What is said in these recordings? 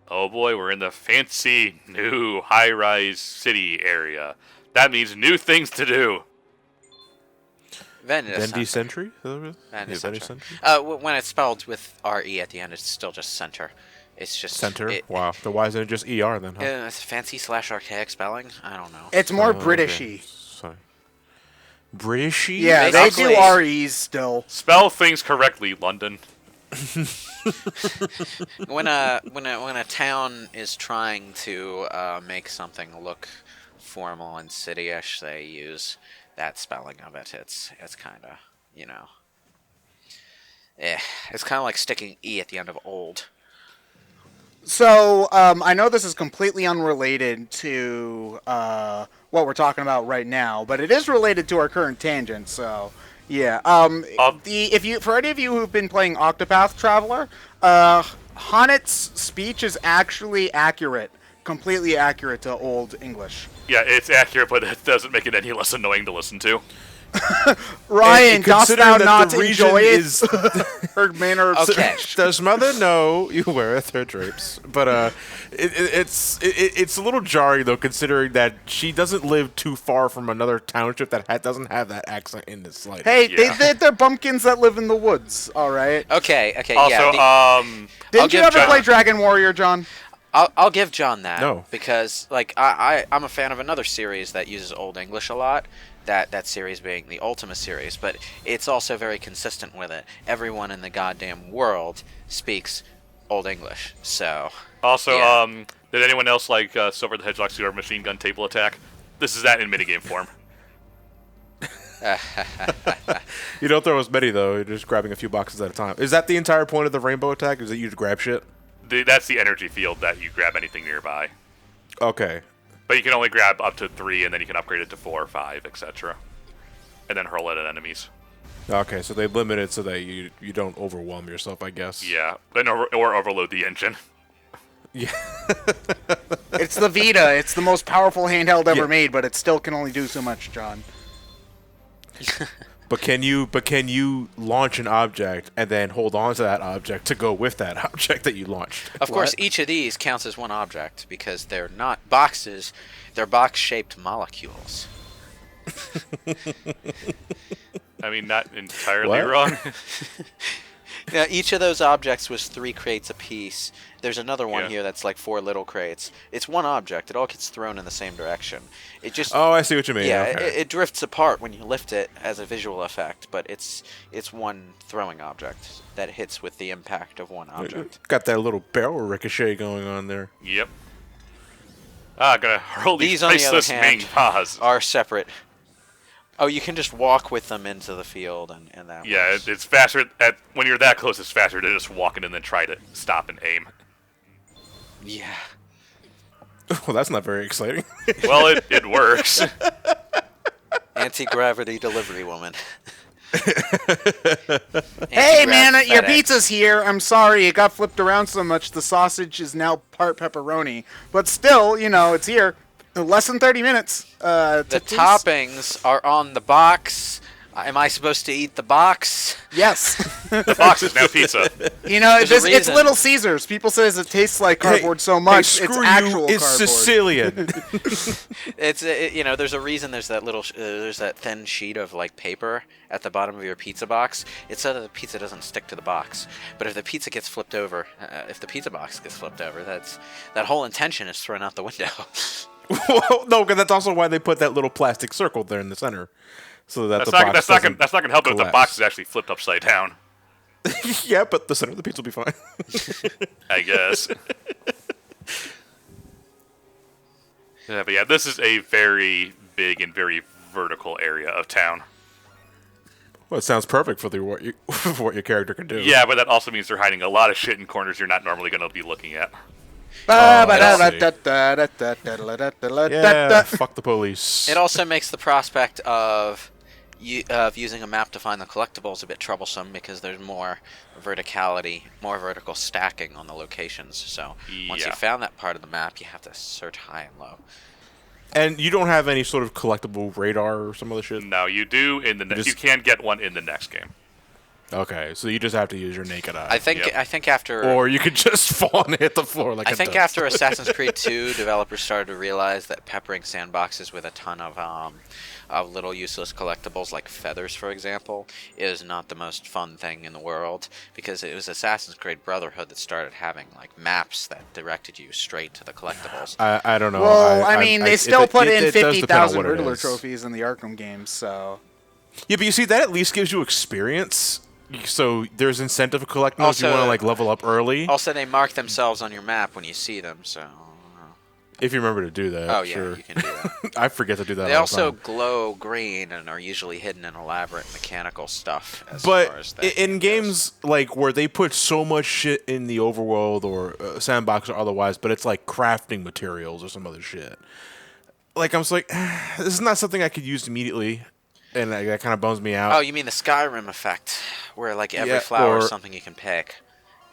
Oh boy, we're in the fancy new high-rise city area. That means new things to do. Vendi Century? Vendi Century? When it's spelled with R-E at the end, it's still just center. It's just... Center? Wow. Then why isn't it just ER then, huh? It's fancy / archaic spelling? I don't know. It's more Britishy. Sorry. Britishy? Yeah, Basically, they do R-E's still. Spell things correctly, London. When a town is trying to make something look formal and city-ish, they use that spelling of it. It's kind of, it's kind of like sticking E at the end of old. So, I know this is completely unrelated to what we're talking about right now, but it is related to our current tangent, so... Yeah. For any of you who've been playing Octopath Traveler, Honnet's speech is actually accurate, completely accurate to Old English. Yeah, it's accurate, but it doesn't make it any less annoying to listen to. Ryan, dost thou not enjoy it? Her manner of Okay. Does mother know you weareth her drapes? But it's a little jarring though, considering that she doesn't live too far from another township that doesn't have that accent in the slightest. Hey, Yeah. they're bumpkins that live in the woods. All right. Okay. Also, Didn't you ever John- play Dragon Warrior, John? I'll give John that. No. Because, I'm a fan of another series that uses Old English a lot. That series being the Ultima series, but it's also very consistent with it. Everyone in the goddamn world speaks Old English, so... Also, yeah. did anyone else like Silver the Hedgehog Super Machine Gun Table Attack? This is that in minigame form. You don't throw as many though. You're just grabbing a few boxes at a time. Is that the entire point of the rainbow attack? Is that you to grab shit? That's the energy field that you grab anything nearby. Okay. But you can only grab up to 3, and then you can upgrade it to 4 or 5, etc. And then hurl it at enemies. Okay, so they limit it so that you don't overwhelm yourself, I guess. Yeah, and or overload the engine. Yeah. It's the Vita. It's the most powerful handheld ever made, but it still can only do so much, John. But can you launch an object and then hold on to that object to go with that object that you launched? Of course, each of these counts as one object, because they're not boxes, they're box-shaped molecules. I mean, not entirely What? wrong. Yeah, each of those objects was 3 crates apiece. There's another one Yeah. here that's like 4 little crates. It's one object. It all gets thrown in the same direction. It just... Oh, I see what you mean. Yeah, Okay. it drifts apart when you lift it as a visual effect, but it's one throwing object that hits with the impact of one object. Got that little barrel ricochet going on there. Yep. Gonna hurl these These, on the other faceless hand, Ming paws. are separate. Oh, you can just walk with them into the field, and that Yeah, works. it's faster when you're that close. It's faster to just walk in and then try to stop and aim. Yeah. Well, that's not very exciting. Well, it works. Anti-gravity delivery woman. Hey, man, Anti-grav your FedEx. pizza's here. I'm sorry, it got flipped around so much the sausage is now part pepperoni. But still, it's here. Less than 30 minutes. The toppings are on the box. Am I supposed to eat the box? Yes. The box is now pizza. There's a it's reason. Little Caesars. People says it tastes like cardboard so much. Hey, it's screw actual you. It's cardboard. Sicilian. It's there's a reason there's that little there's that thin sheet of like paper at the bottom of your pizza box. It's so that the pizza doesn't stick to the box. But if the pizza gets flipped over, if the pizza box gets flipped over, that whole intention is thrown out the window. Well, no, because that's also why they put that little plastic circle there in the center, so that That's the box not gonna help if the collapse. box is actually flipped upside down. Yeah, but the center of the pizza will be fine. I guess. Yeah, but yeah, this is a very big and very vertical area of town. Well, it sounds perfect for what your character can do. Yeah, but that also means they're hiding a lot of shit in corners you're not normally going to be looking at. Yeah, Yeah, fuck the police. It also makes the prospect of using a map to find the collectibles a bit troublesome because there's more verticality, more vertical stacking on the locations. So once you Yeah. found that part of the map, you have to search high and low. And you don't have any sort of collectible radar or some other shit? No, you do in the next. You Just- can get one in the next game. Okay, so you just have to use your naked eye. I think Yep. I think after Or you could just fall and hit the floor like I a think dust. after Assassin's Creed 2, developers started to realize that peppering sandboxes with a ton of little useless collectibles like feathers, for example, is not the most fun thing in the world, because it was Assassin's Creed Brotherhood that started having like maps that directed you straight to the collectibles. I don't know. Well, I mean, they still put in it does depend on 50,000 what it Riddler is. trophies in the Arkham games, so... Yeah, but you see, that at least gives you experience. So there's incentive to collect those. You Also- want to like level up early. Also, they mark themselves on your map when you see them, so... If you remember to do that. Oh, yeah, sure. you can do that. I forget to do that. They all also the time. glow green and are usually hidden in elaborate mechanical stuff. As But far as that in goes. games like where they put so much shit in the overworld or sandbox or otherwise, but it's like crafting materials or some other shit. Like I'm just like, this is not something I could use immediately, and that kind of bums me out. Oh, you mean the Skyrim effect, where like every Yeah, flower is or- something you can pick?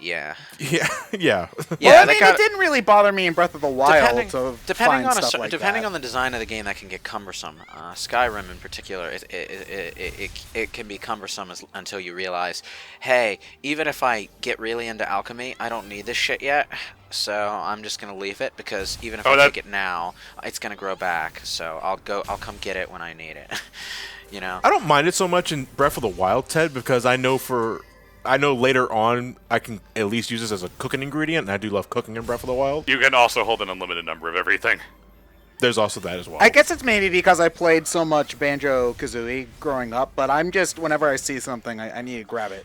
Yeah. Yeah, yeah. Yeah, well, I that mean, got- it didn't really bother me in Breath of the Wild to depending find on stuff like depending that. on the design of the game, that can get cumbersome. Skyrim, in particular, it can be cumbersome until you realize, hey, even if I get really into alchemy, I don't need this shit yet. So I'm just gonna leave it, because even if I take it now, it's gonna grow back. So I'll come get it when I need it. You know. I don't mind it so much in Breath of the Wild, Ted, because I know later on I can at least use this as a cooking ingredient, and I do love cooking in Breath of the Wild. You can also hold an unlimited number of everything. There's also that as well. I guess it's maybe because I played so much Banjo-Kazooie growing up, but I'm just, whenever I see something, I need to grab it.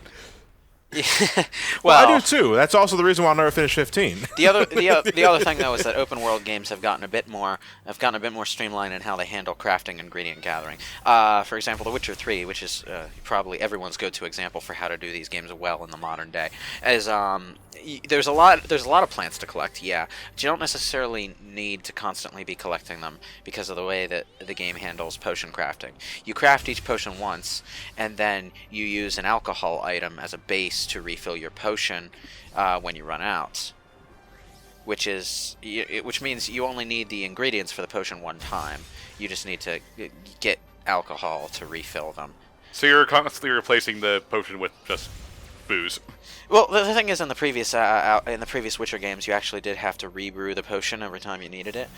Well, I do too. That's also the reason why I'll never finish 15. The other thing though is that open world games have gotten a bit more streamlined in how they handle crafting and ingredient gathering. For example, The Witcher 3, which is probably everyone's go-to example for how to do these games well in the modern day, is there's a lot of plants to collect, yeah, but you don't necessarily need to constantly be collecting them because of the way that the game handles potion crafting. You craft each potion once, and then you use an alcohol item as a base to refill your potion when you run out, which means you only need the ingredients for the potion one time. You just need to get alcohol to refill them. So you're constantly replacing the potion with just booze. Well, the thing is, in the previous Witcher games, you actually did have to rebrew the potion every time you needed it.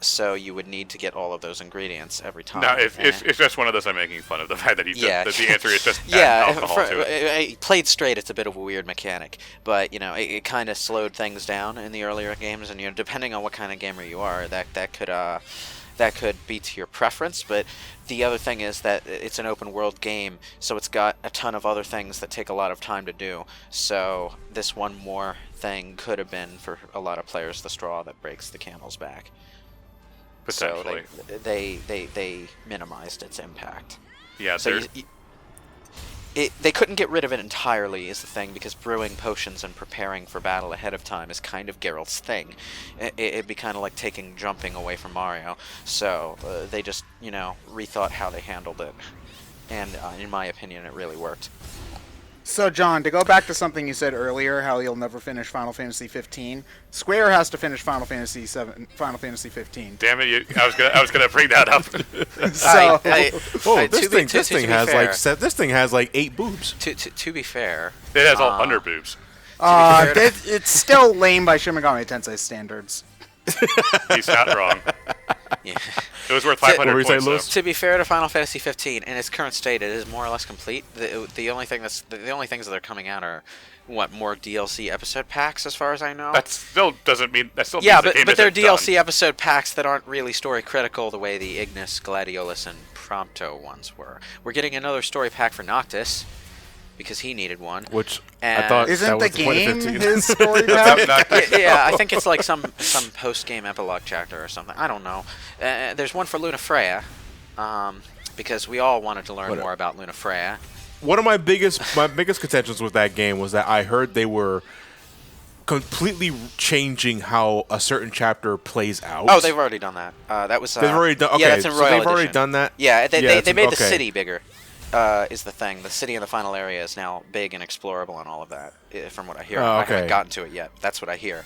So you would need to get all of those ingredients every time. Now, if it's just one of those, I'm making fun of the fact that that the answer is just yeah, add alcohol to it. Played straight, it's a bit of a weird mechanic, but it kind of slowed things down in the earlier games, and depending on what kind of gamer you are, that could be to your preference. But the other thing is that it's an open world game, so it's got a ton of other things that take a lot of time to do. So this one more thing could have been, for a lot of players, the straw that breaks the camel's back. Potentially. So they minimized its impact. Yeah, So they couldn't get rid of it entirely, is the thing, because brewing potions and preparing for battle ahead of time is kind of Geralt's thing. It'd be kind of like taking jumping away from Mario. So they just, rethought how they handled it. And in my opinion, it really worked. So, John, to go back to something you said earlier, how you'll never finish Final Fantasy 15, Square has to finish Final Fantasy 15. damn it! I was gonna bring that up. So, This thing has like 8 boobs. To be fair, It has all under boobs. it's still lame by Shin Megami Tensei standards. He's not wrong. yeah. It was worth What were 500 you saying, points. Lewis? To be fair to Final Fantasy 15, in its current state, it is more or less complete. The only things that are coming out are more DLC episode packs, as far as I know. That still doesn't mean that still. Yeah, means the game but they're isn't DLC done. episode packs that aren't really story critical the way the Ignis, Gladiolus, and Prompto ones were. We're getting another story pack for Noctis, because he needed one. Which I And- thought Isn't that the was game 2015. his story pack? Yeah, I think it's like some post-game epilogue chapter or something. I don't know. There's one for Lunafreya, because we all wanted to learn more about Lunafreya. One of my biggest contentions with that game was that I heard they were completely changing how a certain chapter plays out. Oh, they've already done that. That was. They've already done. Okay, yeah, that's in so Royal they've already Edition. done that. Yeah, they made the okay. city bigger. Is the thing. The city in the final area is now big and explorable and all of that, from what I hear. Oh, I okay. haven't gotten to it yet. That's what I hear.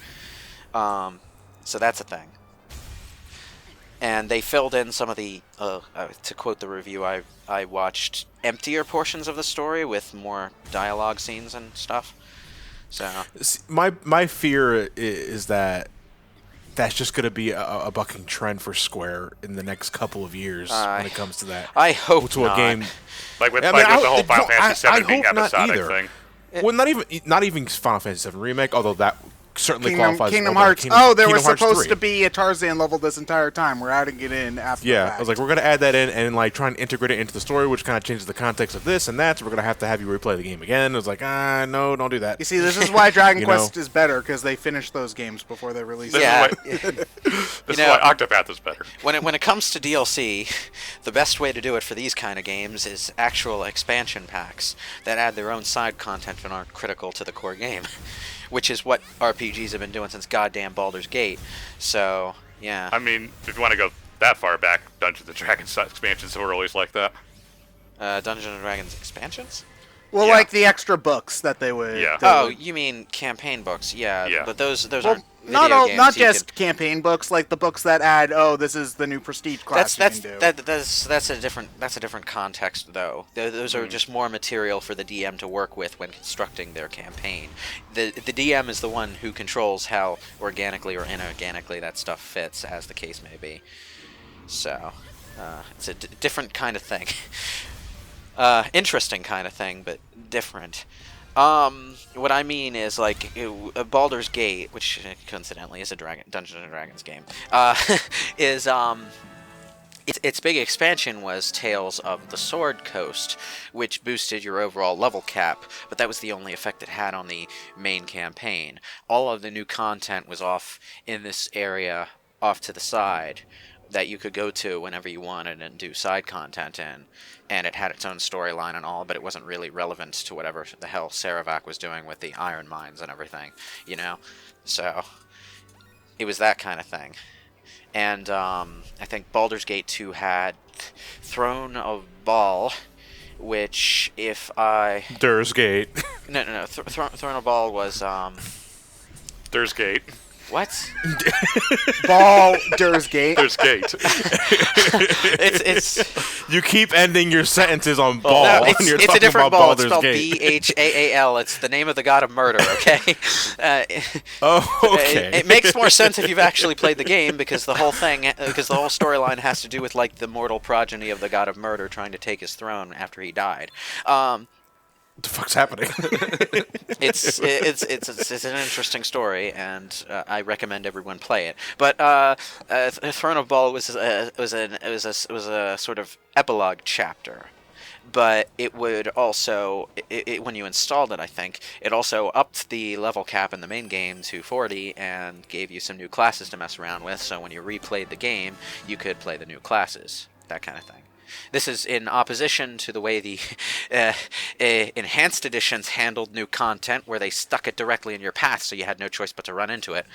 So that's a thing. and they filled in some of the, to quote the review I watched, emptier portions of the story with more dialogue scenes and stuff. So My fear is that that's just going to be a bucking trend for Square in the next couple of years when it comes to that. I hope to not. a game. Like with I mean, the whole Final I Fantasy VII being hope not episodic either. thing. Well, not even Final Fantasy VII remake, although that certainly Kingdom, qualifies. Kingdom over Hearts. Kingdom, Oh, there Kingdom was Hearts supposed 3. to be a Tarzan level this entire time. We're adding it in after the Yeah, fact. I was like, we're gonna add that in and like try and integrate it into the story, which kind of changes the context of this and that. So we're gonna have you replay the game again. I was like, no, don't do that. You see, this is why Dragon You Quest know? is better, because they finished those games before they released This Yeah. is why, this is why Octopath is better. When it comes to DLC, the best way to do it for these kind of games is actual expansion packs that add their own side content and aren't critical to the core game, which is what RPGs have been doing since goddamn Baldur's Gate. So, yeah. I mean, if you want to go that far back, Dungeons and Dragons expansions were always like that. Dungeons and Dragons expansions? Well, Yeah. like the extra books that they would. Yeah. they Oh, would- you mean campaign books? Yeah, Yeah. but those well, aren't not video all, games. not You just can- campaign books, like the books that add. Oh, this is the new prestige class. That's you can do. that's a different context though. Those are just more material for the DM to work with when constructing their campaign. The DM is the one who controls how organically or inorganically that stuff fits, as the case may be. So it's a different kind of thing. Interesting kind of thing, but different. What I mean is, like, Baldur's Gate, which coincidentally is a Dungeons and Dragons game, is its big expansion was Tales of the Sword Coast, which boosted your overall level cap, but that was the only effect it had on the main campaign. All of the new content was off in this area, off to the side, that you could go to whenever you wanted and do side content in, and it had its own storyline and all, but it wasn't really relevant to whatever the hell Saravac was doing with the iron mines and everything, you know? So, it was that kind of thing. And I think Baldur's Gate 2 had Throne of Ball, which if I... Dur's Gate. No. Throne of Ball was... There's Gate. What? Baldur's Gate. There's Gate. It's You keep ending your sentences on ball. no, when it's you're a talking different about ball. It's Baldur's spelled Gate. Bhaal. It's the name of the god of murder. Okay. Oh, okay. It makes more sense if you've actually played the game, because the whole storyline has to do with like the mortal progeny of the god of murder trying to take his throne after he died. What the fuck's happening? It's an interesting story, and I recommend everyone play it. But Throne of Ball was a sort of epilogue chapter. But it would also, when you installed it, I think, it also upped the level cap in the main game to 40 and gave you some new classes to mess around with, so when you replayed the game, you could play the new classes, that kind of thing. This is in opposition to the way the enhanced editions handled new content, where they stuck it directly in your path, so you had no choice but to run into it.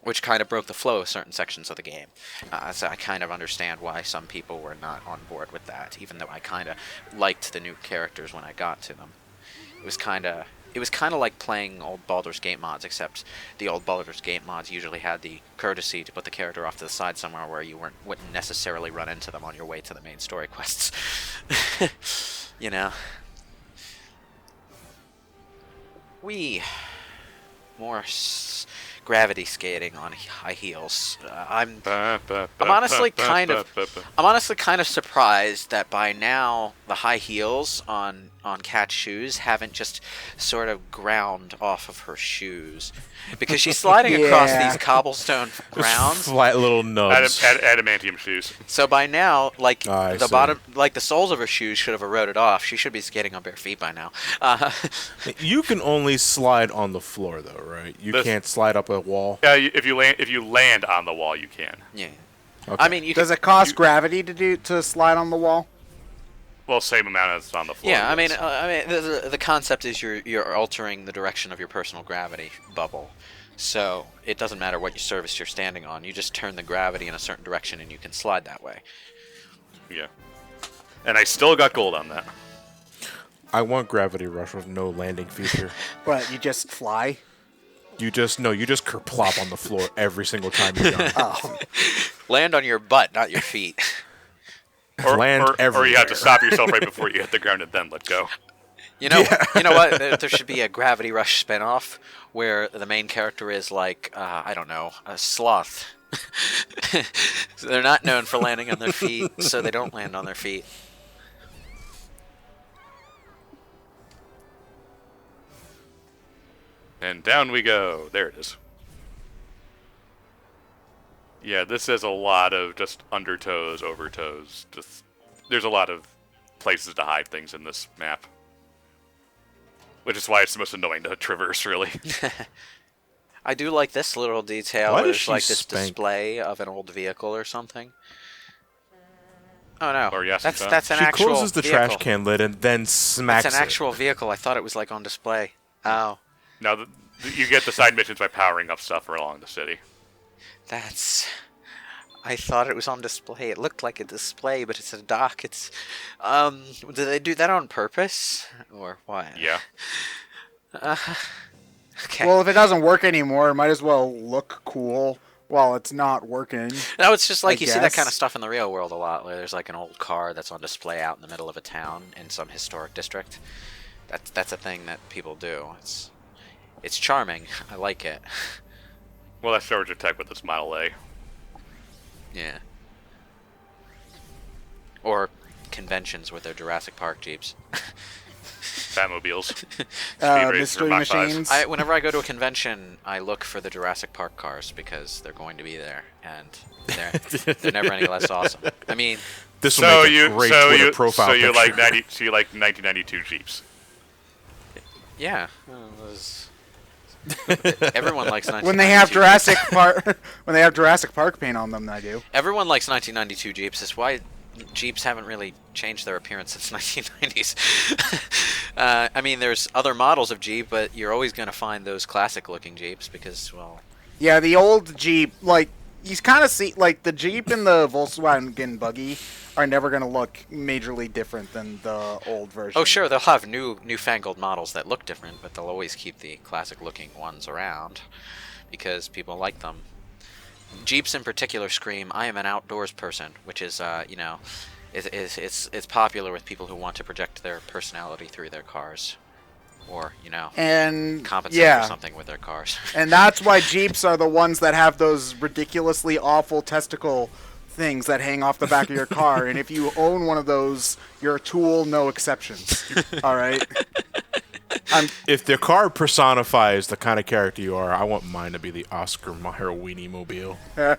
Which kind of broke the flow of certain sections of the game. So I kind of understand why some people were not on board with that, even though I kind of liked the new characters when I got to them. It was kind of like playing old Baldur's Gate mods, except the old Baldur's Gate mods usually had the courtesy to put the character off to the side somewhere where you wouldn't necessarily run into them on your way to the main story quests. You know. Gravity skating on high heels. I'm honestly kind of surprised that by now the high heels on Kat's shoes haven't just sort of ground off of her shoes, because she's sliding across Yeah. these cobblestone grounds. Flat little nubs. Adamantium shoes. So by now, like I the see. bottom, like the soles of her shoes should have eroded off. She should be skating on bare feet by now. You can only slide on the floor, though, right? You can't slide up a wall. Yeah, if you land on the wall, you can. Yeah. Okay. I mean, you Does could, it cost gravity to slide on the wall? Well, same amount as on the floor. yeah. I mean, yes. the concept is you're altering the direction of your personal gravity bubble. So it doesn't matter what surface you're standing on. You just turn the gravity in a certain direction, and you can slide that way. Yeah. And I still got gold on that. I want Gravity Rush with no landing feature. But you just fly? You just kerplop on the floor every single time you're done. Oh. Land on your butt, not your feet. Or Land or you have everywhere. to stop yourself right before you hit the ground and then let go. You know what? There should be a Gravity Rush spinoff where the main character is like, I don't know, a sloth. So they're not known for landing on their feet, so they don't land on their feet. And down we go. There it is. Yeah, this has a lot of just under toes, over toes. Just there's a lot of places to hide things in this map, which is why it's the most annoying to traverse, really. I do like this little detail. Why Where does there's she like this spank? display of an old vehicle or something. Oh no, Or yes, that's it's that's an She actual closes the vehicle. trash can lid and then smacks It's an it. actual vehicle. I thought it was like on display. Oh, Now, you get the side missions by powering up stuff along the city. that's. I thought it was on display. It looked like a display, but it's a dock. It's. Did they do that on purpose or what? Yeah. Okay. Well, if it doesn't work anymore, it might as well look cool while it's not working. No, it's just like I you see that kind of guess. stuff in the real world a lot, where there's like an old car that's on display out in the middle of a town in some historic district. That's a thing that people do. It's charming. I like it. Well, that's Georgia Tech with its Model A. Yeah. Or conventions with their Jurassic Park Jeeps. Batmobiles. Speed races Mystery for Mach 5. machines. Whenever I go to a convention, I look for the Jurassic Park cars because they're going to be there, and they're never any less awesome. I mean, This will make a great Twitter profile so you picture. like 1992 Jeeps. yeah. Everyone likes 1992. when they have Jurassic Park, when they have Jurassic Park paint on them, I do. Everyone likes 1992 Jeeps. That's why Jeeps haven't really changed their appearance since 1990s. I mean, there's other models of Jeep, but you're always going to find those classic-looking Jeeps because, well, Yeah, the old Jeep, like you kind of see, like the Jeep and the Volkswagen Buggy are never going to look majorly different than the old version. oh sure, they'll have newfangled models that look different, but they'll always keep the classic-looking ones around because people like them. Jeeps in particular scream, "I am an outdoors person," which is, it's popular with people who want to project their personality through their cars, or And compensate yeah, for something with their cars. and that's why Jeeps are the ones that have those ridiculously awful testicle things that hang off the back of your car. And if you own one of those, you're a tool, no exceptions. All right. If the car personifies the kind of character you are, I want mine to be the Oscar Mayer Weenie Mobile. How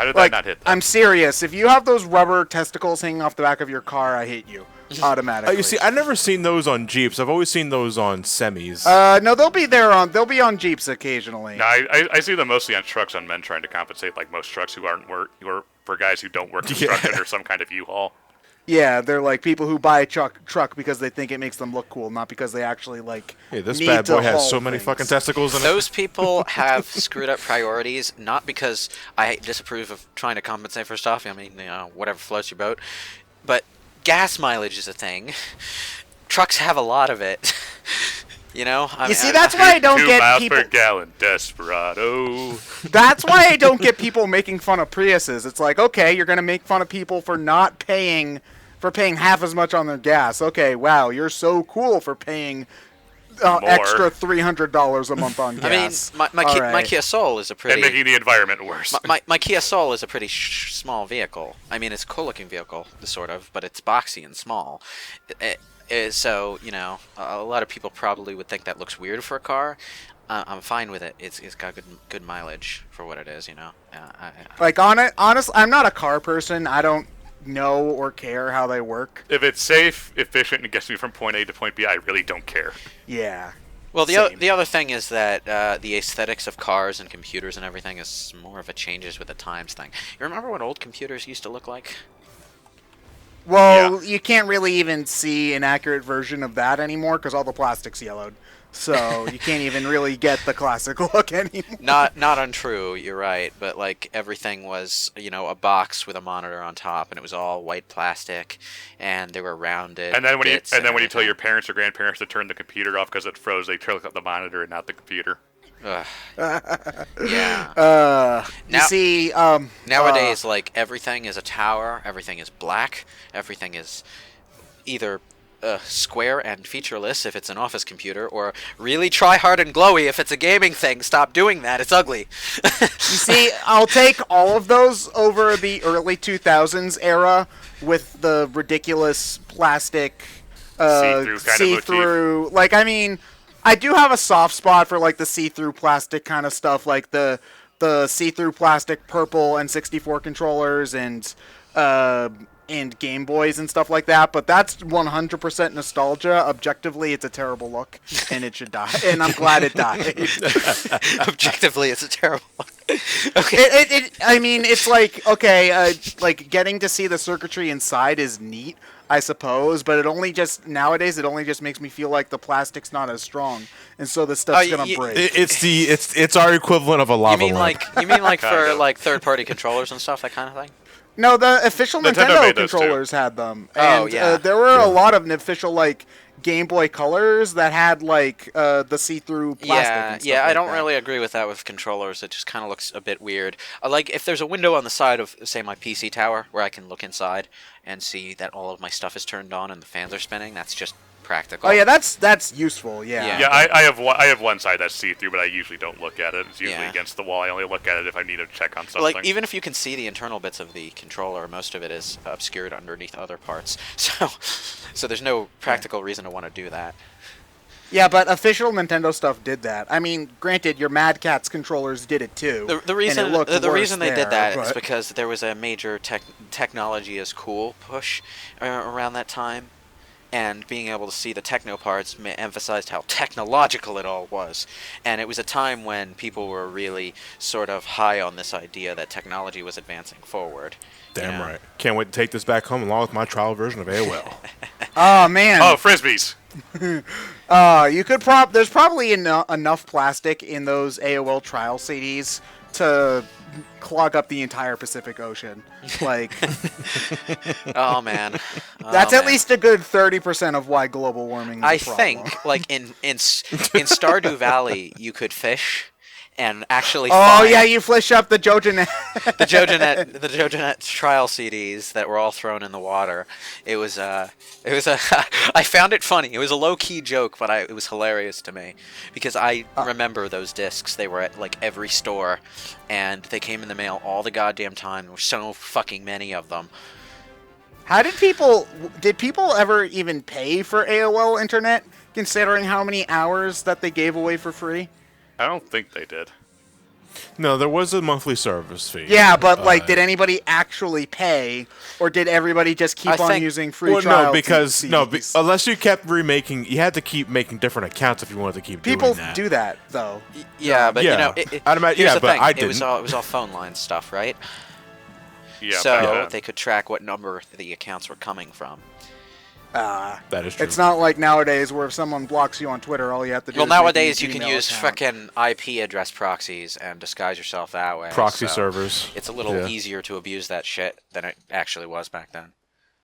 did Like, that not hit them? I'm serious. If you have those rubber testicles hanging off the back of your car, I hate you automatically. You see, I've never seen those on Jeeps. I've always seen those on semis. No, they'll be there on. They'll be on Jeeps occasionally. No, I see them mostly on trucks on men trying to compensate, like most trucks who aren't for guys who don't work construction or some kind of U-Haul. Yeah, they're like people who buy a truck because they think it makes them look cool, not because they actually like. Hey, this need bad to boy has haul so many things. fucking testicles in it. Those people have screwed up priorities, not because I disapprove of trying to compensate for stuff. I mean, whatever floats your boat. But gas mileage is a thing. Trucks have a lot of it. You see, that's why I don't 2 get miles people. per gallon, Desperado. That's why I don't get people making fun of Priuses. It's like, okay, you're gonna make fun of people for not paying, for paying half as much on their gas. Okay, wow, you're so cool for paying extra $300 a month on I mean, gas. my Kia Soul is a pretty. And making the environment worse. My Kia Soul is a pretty small vehicle. I mean, it's a cool-looking vehicle, sort of, but it's boxy and small. So, a lot of people probably would think that looks weird for a car. I'm fine with it. It's got good mileage for what it is, Like honestly, I'm not a car person. I don't know or care how they work. If it's safe, efficient, and gets me from point A to point B, I really don't care. Yeah. Well, Same. the other thing is that the aesthetics of cars and computers and everything is more of a changes with the times thing. You remember what old computers used to look like? Well, you can't really even see an accurate version of that anymore because all the plastic's yellowed. so you can't even really get the classic look anymore. Not untrue, you're right, but like everything was, a box with a monitor on top, and it was all white plastic, and they were rounded. And then when you bits and tell everything. your parents or grandparents to turn the computer off because it froze, they turn up the monitor and not the computer. Ugh. Yeah. You see, Nowadays, like everything is a tower, everything is black, everything is either square and featureless if it's an office computer, or really try hard and glowy if it's a gaming thing. Stop doing that. It's ugly. you see, I'll take all of those over the early 2000s era with the ridiculous plastic See-through kind of see-through. Like, I mean, I do have a soft spot for like the see-through plastic kind of stuff, like the see-through plastic purple N64 controllers and Game Boys and stuff like that. But that's 100% nostalgia. Objectively, it's a terrible look, and it should die. And I'm glad it died. Objectively, it's a terrible look. Okay. I mean, it's like, okay, like getting to see the circuitry inside is neat, I suppose, but nowadays it only just makes me feel like the plastic's not as strong, and so the stuff's gonna break. It's our equivalent of a lava You mean lamp. like for like third-party controllers and stuff, that kind of thing? No, the official Nintendo Nintendo made those too. controllers had them, Oh, and yeah. there were a lot of official like Game Boy Colors that had like the see-through plastic. And stuff I like don't that. really agree with that with controllers. It just kind of looks a bit weird. Like if there's a window on the side of, say, my PC tower where I can look inside and see that all of my stuff is turned on and the fans are spinning, that's just practical. Oh yeah, that's useful. Yeah. Yeah, I have one side that's see-through, but I usually don't look at it. It's usually Yeah. against the wall. I only look at it if I need to check on something. Like even if you can see the internal bits of the controller, most of it is obscured underneath other parts. So there's no practical reason to want to do that. Yeah, but official Nintendo stuff did that. I mean, granted, your Mad Catz controllers did it too. The reason and it looked the worse reason they there, did that is but- because there was a major technology is cool push around that time, and being able to see the techno parts emphasized how technological it all was. And it was a time when people were really sort of high on this idea that technology was advancing forward. Damn right. Can't wait to take this back home along with my trial version of AOL. Oh man. oh, frisbees. You could there's probably enough plastic in those AOL trial CDs to clog up the entire Pacific Ocean. Like Oh man, that's Oh, at man. least a good 30% of why global warming is a I problem. think like in Stardew Valley you could fish and actually Oh find yeah, you flish up the Jojen. the JoJoNet trial CDs that were all thrown in the water. It was a I found it funny. It was a low key joke, but it was hilarious to me because I remember those discs. They were at like every store, and they came in the mail all the goddamn time. There were so fucking many of them. How did people ever even pay for AOL internet, considering how many hours that they gave away for free? I don't think they did. No, there was a monthly service fee. Yeah, but like, did anybody actually pay, or did everybody just keep I on think- using free Well, trial no, because CDs? unless you kept remaking, you had to keep making different accounts if you wanted to keep People doing that. do that though. Yeah, but Yeah. you know, I'd imagine- here's yeah, the but thing. I It was didn't. all phone line stuff, right? Yeah, So back then. they could track what number the accounts were coming from. That is true. It's not like nowadays where if someone blocks you on Twitter, all you have to do. Well, is make a nowadays you can Gmail use account. frickin' IP address proxies and disguise yourself that way. Proxy so servers. It's a little Yeah. easier to abuse that shit than it actually was back then.